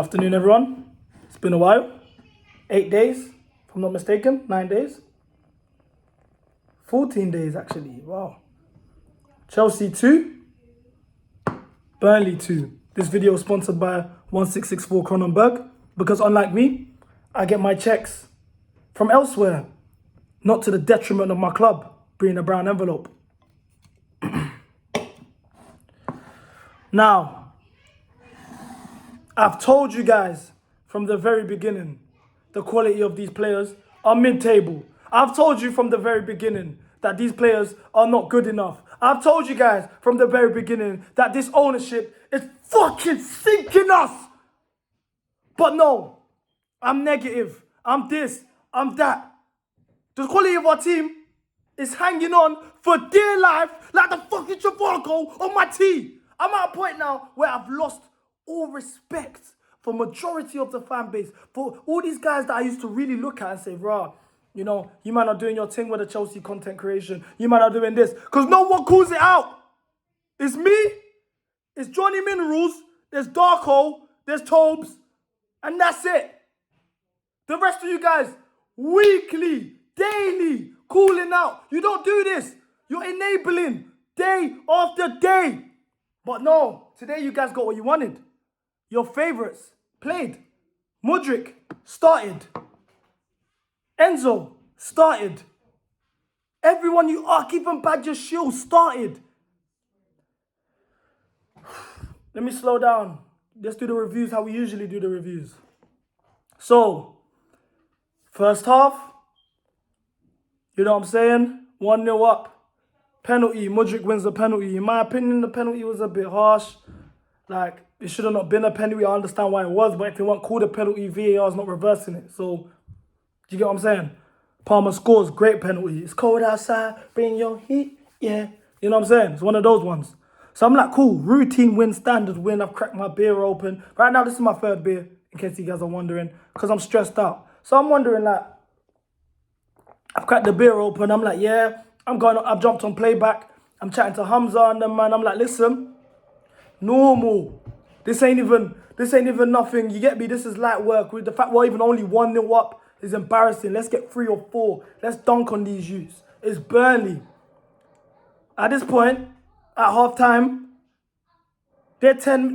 Afternoon, everyone. It's been a while. 8 days, if I'm not mistaken. 9 days. 14 days, actually. Wow. Chelsea 2. Burnley 2. This video is sponsored by 1664 Kronenberg because unlike me, I get my checks from elsewhere, not to the detriment of my club, being a brown envelope. Now, I've told you guys from the very beginning, the quality of these players are mid-table. I've told you from the very beginning that these players are not good enough. I've told you guys from the very beginning that this ownership is fucking sinking us. But no, I'm negative. I'm this, I'm that. The quality of our team is hanging on for dear life like the fucking Trivago on my tee. I'm at a point now where I've lost all respect for majority of the fan base, for all these guys that I used to really look at and say, rah, you know, you might not doing your thing with the Chelsea content creation. You might not doing this. Because no one calls it out. It's me, it's Johnny Minerals, there's Darko, there's Tobes, and that's it. The rest of you guys, weekly, daily, calling out. You don't do this. You're enabling day after day. But no, today you guys got what you wanted. Your favourites played. Mudryk started. Enzo started. Everyone you are, even Badger Shield started. Let me slow down. Let's do the reviews how we usually do the reviews. So, first half, you know what I'm saying? 1-0 up. Penalty. Mudryk wins the penalty. In my opinion, the penalty was a bit harsh. Like, it should have not been a penalty. I understand why it was, but if it weren't called a penalty, VAR is not reversing it. So, do you get what I'm saying? Palmer scores, great penalty. It's cold outside, bring your heat, yeah. You know what I'm saying? It's one of those ones. So I'm like, cool, routine win, standard win. I've cracked my beer open. Right now, this is my third beer, in case you guys are wondering, because I'm stressed out. So I'm wondering, like, I've cracked the beer open. I'm like, yeah, I've jumped on playback. I'm chatting to Hamza and them, man. I'm like, listen, normal. This ain't even nothing. You get me? This is light work. With the fact we're even only 1-0 up is embarrassing. Let's get 3 or 4. Let's dunk on these youths. It's Burnley. At this point, at half time, they are 10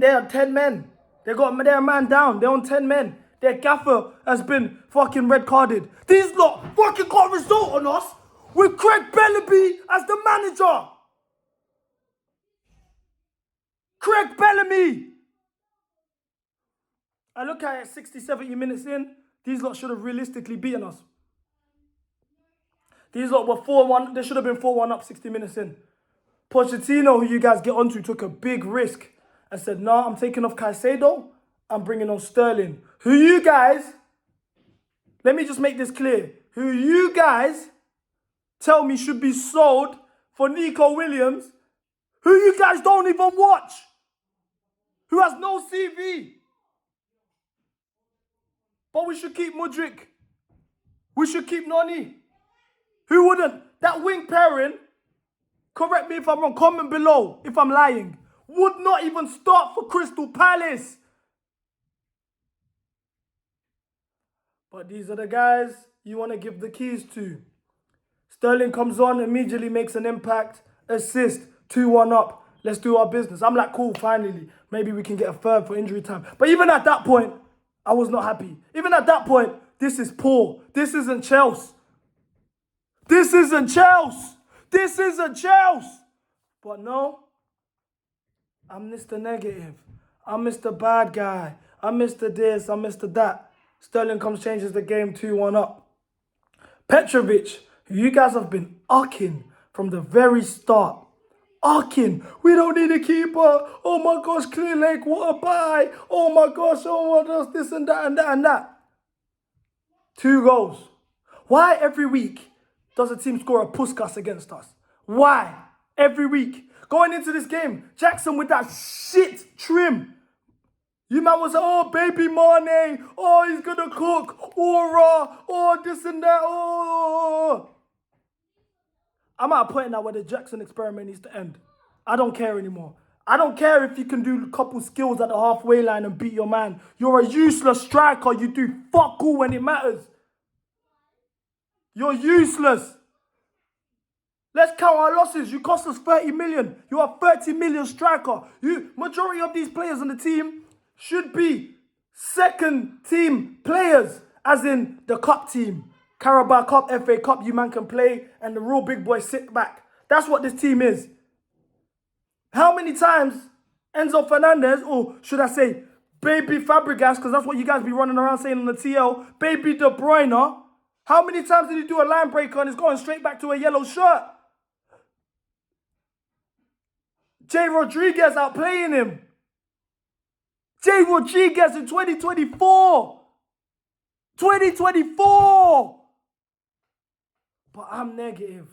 men. They're a man down. They're on 10 men. Their gaffer has been fucking red carded. These lot fucking got a result on us with Craig Bellamy as the manager. Craig Bellamy. I look at it 60, 70 minutes in, these lot should have realistically beaten us. These lot were 4-1, they should have been 4-1 up 60 minutes in. Pochettino, who you guys get onto, took a big risk and said, nah, I'm taking off Caicedo, I'm bringing on Sterling. Who you guys, let me just make this clear, who you guys tell me should be sold for Nico Williams, who you guys don't even watch, who has no CV. But we should keep Mudryk. We should keep Noni. Who wouldn't? That wing pairing, correct me if I'm wrong, comment below if I'm lying, would not even start for Crystal Palace. But these are the guys you want to give the keys to. Sterling comes on, immediately makes an impact, assist, 2-1 up. Let's do our business. I'm like, cool, finally. Maybe we can get a third for injury time. But even at that point, I was not happy. Even at that point, this is poor. This isn't Chelsea. This isn't Chelsea. This isn't Chelsea. But no, I'm Mr. Negative. I'm Mr. Bad Guy. I'm Mr. This. I'm Mr. That. Sterling comes, changes the game, 2-1 up. Petrovic, who you guys have been ucking from the very start. Ucking. We don't need a keeper. Oh my gosh, Clear Lake, what a buy. Oh my gosh, oh my gosh, this and that and that and that. 2 goals. Why every week does a team score a Puskas against us? Why? Every week. Going into this game, Jackson with that shit trim. You man was like, oh, baby Mane. Oh, he's going to cook. Oh, oh, this and that. Oh. I'm at a point now where the Jackson experiment needs to end. I don't care anymore. I don't care if you can do a couple skills at the halfway line and beat your man. You're a useless striker. You do fuck all when it matters. You're useless. Let's count our losses. You cost us 30 million. You are 30 million striker. Majority of these players on the team should be second team players, as in the cup team. Carabao Cup, FA Cup, you man can play, and the real big boys sit back. That's what this team is. How many times Enzo Fernandez, or should I say, Baby Fabregas, because that's what you guys be running around saying on the TL, Baby De Bruyne, how many times did he do a line breaker and it's going straight back to a yellow shirt? Jay Rodriguez outplaying him. Jay Rodriguez in 2024. 2024. But I'm negative.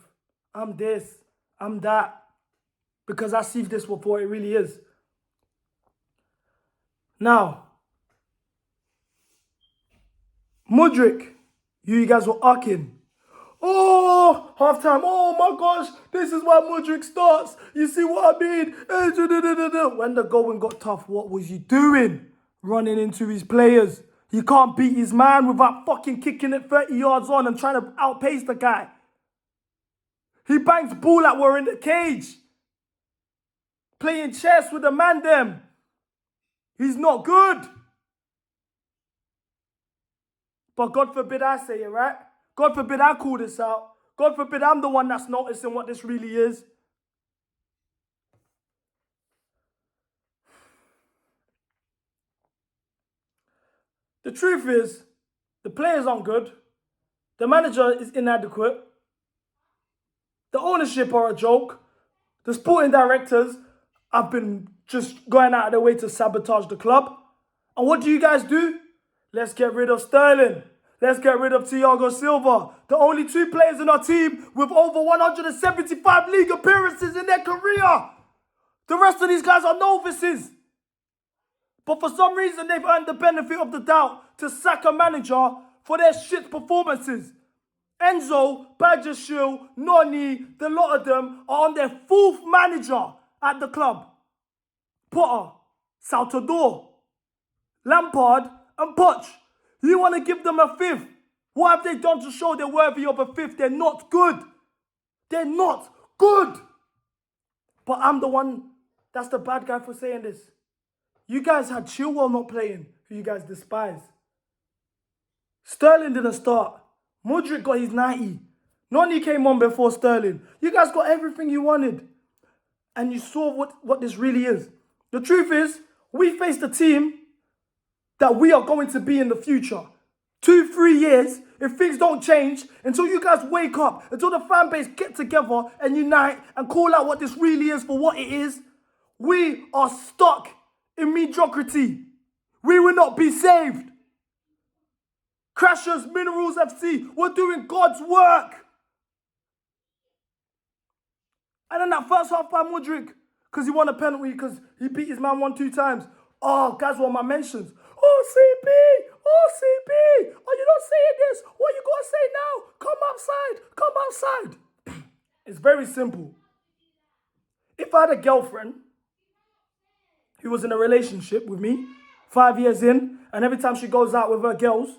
I'm this. I'm that. Because I see this for what it really is. Now, Mudryk, you guys were arcing. Oh, halftime. Oh my gosh, this is why Mudryk starts. You see what I mean? When the going got tough, what was he doing? Running into his players. He can't beat his man without fucking kicking it 30 yards on and trying to outpace the guy. He bangs ball like we're in the cage. Playing chess with the man them. He's not good. But God forbid I say it, right? God forbid I call this out. God forbid I'm the one that's noticing what this really is. The truth is, the players aren't good. The manager is inadequate. The ownership are a joke. The sporting directors have been just going out of their way to sabotage the club. And what do you guys do? Let's get rid of Sterling. Let's get rid of Thiago Silva. The only two players in our team with over 175 league appearances in their career. The rest of these guys are novices. But for some reason, they've earned the benefit of the doubt to sack a manager for their shit performances. Enzo, Bajashil, Noni, the lot of them are on their fourth manager at the club. Potter, Saltador, Lampard and Poch. You want to give them a fifth. What have they done to show they're worthy of a fifth? They're not good. They're not good. But I'm the one that's the bad guy for saying this. You guys had Chilwell not playing, who you guys despise. Sterling didn't start. Mudryk got his 90. Noni came on before Sterling. You guys got everything you wanted. And you saw what this really is. The truth is, we faced a team that we are going to be in the future. 2-3 years, if things don't change, until you guys wake up, until the fan base get together and unite and call out what this really is for what it is, we are stuck in mediocrity. We will not be saved. Crashers, Minerals FC, we're doing God's work. And then that first half by Mudryk, because he won a penalty, because he beat his man 1-2 times. Oh, guys were my mentions. Oh, CP! Oh, CP! Oh, you don't saying this. What you gonna say now? Come outside. Come outside. It's very simple. If I had a girlfriend who was in a relationship with me, 5 years in, and every time she goes out with her girls,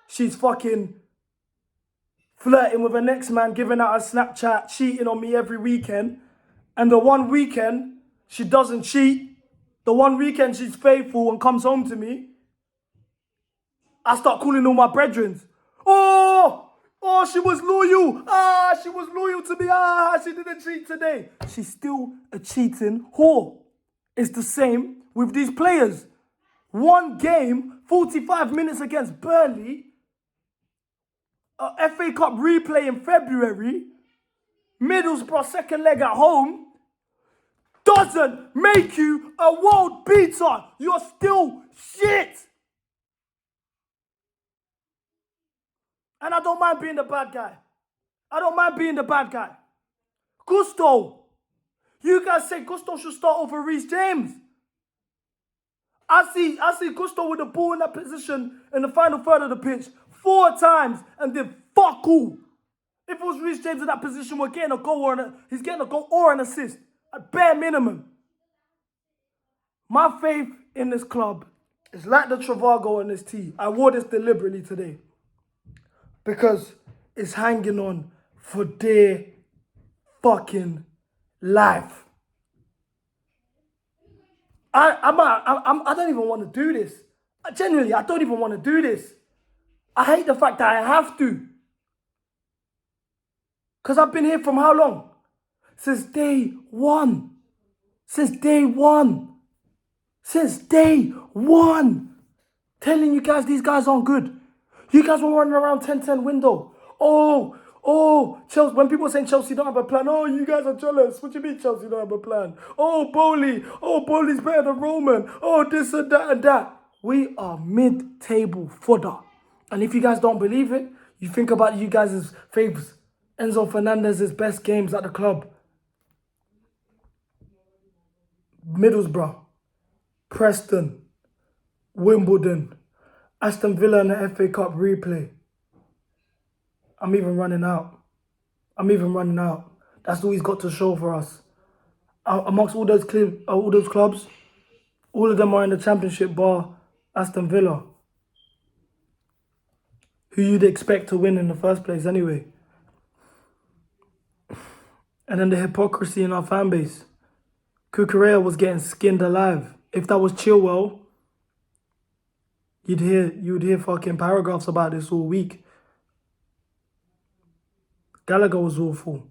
she's fucking flirting with her next man, giving out a Snapchat, cheating on me every weekend. And the one weekend, she doesn't cheat. The one weekend, she's faithful and comes home to me. I start calling all my brethren. Oh, she was loyal. She was loyal to me. She didn't cheat today. She's still a cheating whore. It's the same with these players. One game, 45 minutes against Burnley. FA Cup replay in February. Middlesbrough second leg at home. Doesn't make you a world beater. You're still shit. And I don't mind being the bad guy. I don't mind being the bad guy. Gusto. You guys say Gusto should start over Reece James. I see Gusto with the ball in that position in the final third of the pitch 4 times and did fuck all. If it was Reece James in that position, we're getting a goal he's getting a goal or an assist at bare minimum. My faith in this club is like the Travago on this tee. I wore this deliberately today because it's hanging on for dear fucking life. I don't even want to do this. Genuinely, I don't even want to do this. I hate the fact that I have to. Because I've been here from how long? Since day one. Since day one. Since day one. Telling you guys these guys aren't good. You guys were running around 10-10 window. Oh, Chelsea. When people are saying Chelsea don't have a plan, oh, you guys are jealous. What do you mean Chelsea don't have a plan? Oh, Bowley's better than Roman. Oh, this and that and that. We are mid-table fodder. And if you guys don't believe it, you think about you guys' faves. Enzo Fernandez's best games at the club. Middlesbrough, Preston, Wimbledon, Aston Villa and the FA Cup replay. I'm even running out. That's all he's got to show for us. Amongst all those clubs, all of them are in the Championship bar Aston Villa, who you'd expect to win in the first place anyway. And then the hypocrisy in our fan base. Cucurella was getting skinned alive. If that was Chilwell, you'd hear fucking paragraphs about this all week. Gallagher was awful.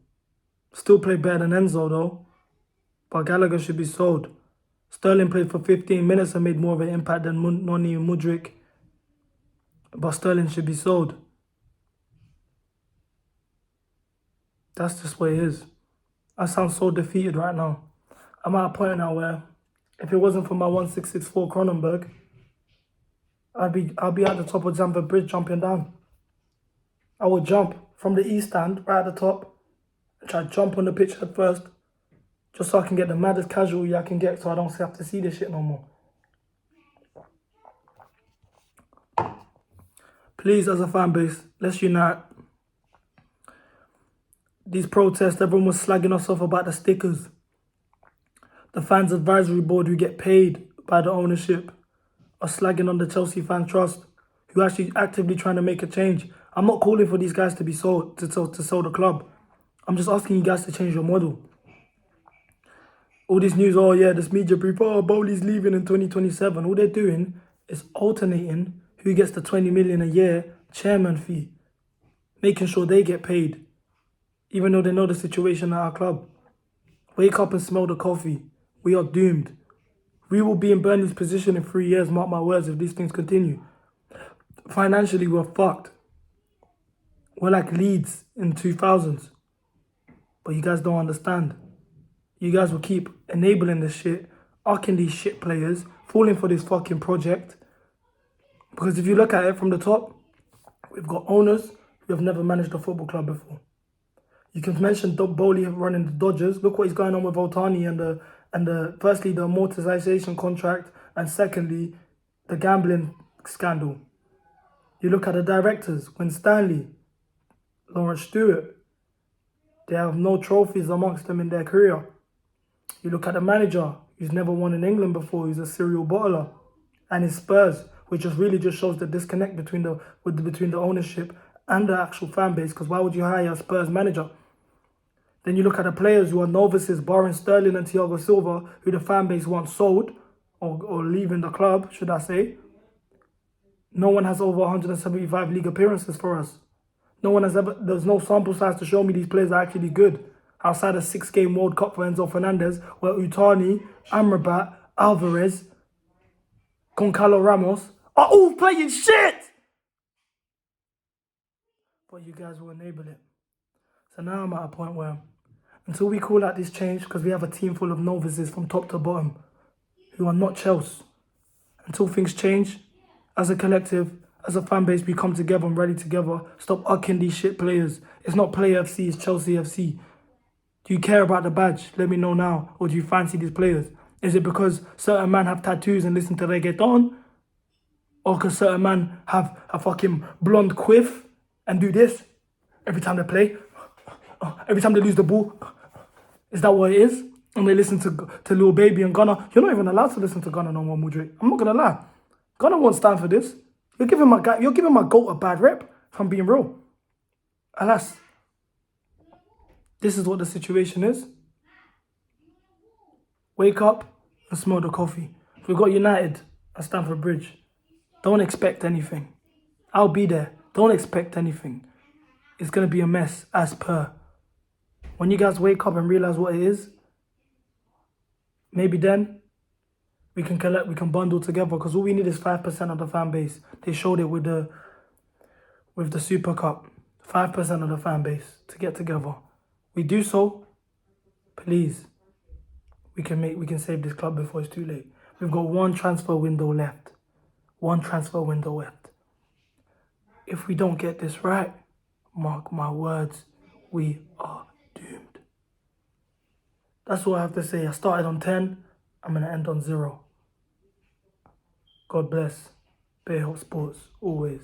Still played better than Enzo though. But Gallagher should be sold. Sterling played for 15 minutes and made more of an impact than Noni and Mudryk. But Sterling should be sold. That's just what it is. I sound so defeated right now. I'm at a point now where if it wasn't for my 1664 Cronenberg, I'd be at the top of Zamford Bridge jumping down. I would jump from the east stand right at the top and try to jump on the pitch at first just so I can get the maddest casualty I can get so I don't have to see this shit no more. Please, as a fan base, let's unite. These protests, everyone was slagging us off about the stickers. The fans advisory board who get paid by the ownership are slagging on the Chelsea Fan Trust, who are actually actively trying to make a change. I'm not calling for these guys to be sold, to sell the club. I'm just asking you guys to change your model. All this news, oh yeah, this media brief, oh, Bowley's leaving in 2027. All they're doing is alternating who gets the 20 million a year chairman fee, making sure they get paid, even though they know the situation at our club. Wake up and smell the coffee. We are doomed. We will be in Burnley's position in 3 years, mark my words, if these things continue. Financially, we're fucked. We're like Leeds in 2000s. But you guys don't understand. You guys will keep enabling this shit, arcing these shit players, falling for this fucking project. Because if you look at it from the top, we've got owners who have never managed a football club before. You can mention Bowley running the Dodgers. Look what is going on with Otani and the firstly the amortization contract, and secondly the gambling scandal. You look at the directors, Gwen Stanley, Lawrence Stewart. They have no trophies amongst them in their career. You look at the manager, who's never won in England before, he's a serial bottler, and his Spurs, which just really just shows the disconnect between the ownership and the actual fan base. Because why would you hire a Spurs manager? Then you look at the players who are novices, barring Sterling and Thiago Silva, who the fan base wants sold, or leaving the club, should I say. No one has over 175 league appearances for us. There's no sample size to show me these players are actually good. Outside a 6-game World Cup for Enzo Fernandez, where Utani, Amrabat, Alvarez, Goncalo Ramos are all playing shit! But you guys will enable it. So now I'm at a point where, until we call out this change, because we have a team full of novices from top to bottom, who are not Chelsea, until things change, as a collective, as a fan base, we come together and rally together. Stop ucking these shit players. It's not Player FC, it's Chelsea FC. Do you care about the badge? Let me know now. Or do you fancy these players? Is it because certain men have tattoos and listen to reggaeton? Or because certain men have a fucking blonde quiff and do this every time they play? Every time they lose the ball? Is that what it is? And they listen to Lil Baby and Gunna. You're not even allowed to listen to Gunna no more, Mudrik. I'm not gonna lie. Gunna won't stand for this. You're giving my GOAT a bad rep, if I'm being real. Alas, this is what the situation is. Wake up and smell the coffee. If we got United at Stamford Bridge, don't expect anything. I'll be there. Don't expect anything. It's going to be a mess as per. When you guys wake up and realize what it is, maybe then we can bundle together, because all we need is 5% of the fan base. They showed it with the Super Cup. 5% of the fan base to get together. We do so, please. We can save this club before it's too late. We've got one transfer window left. If we don't get this right, mark my words, we are doomed. That's all I have to say. I started on 10. I'm going to end on 0. God bless. Baehelpsports, always.